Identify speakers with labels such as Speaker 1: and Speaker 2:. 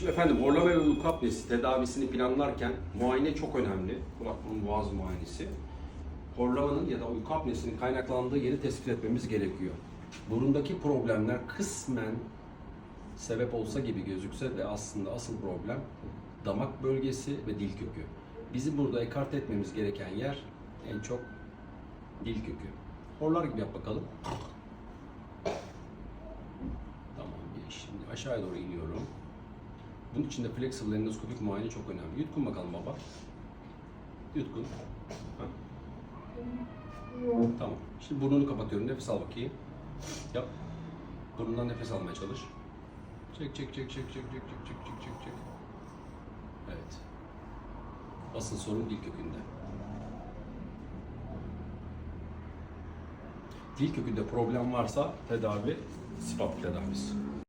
Speaker 1: Şimdi efendim horlama ve uyku apnesi tedavisini planlarken muayene çok önemli. Kulak burun boğaz muayenesi. Horlamanın ya da uyku apnesinin kaynaklandığı yeri tespit etmemiz gerekiyor. Burundaki problemler kısmen sebep olsa gibi gözükse de aslında asıl problem damak bölgesi ve dil kökü. Bizi burada ekart etmemiz gereken yer en çok dil kökü. Horlar gibi yap bakalım. Tamam, şimdi aşağıya doğru iniyorum. Bunun için de flexible endoskopik muayene çok önemli. Yutkun bakalım baba. Yutkun. Ha. Tamam. Şimdi burnunu kapatıyorum. Nefes al bakayım. Yap. Burnundan nefes almaya çalış. Çek çek çek çek çek çek çek çek çek çek çek. Evet. Asıl sorun dil kökünde. Dil kökünde problem varsa tedavi spap tedavisi.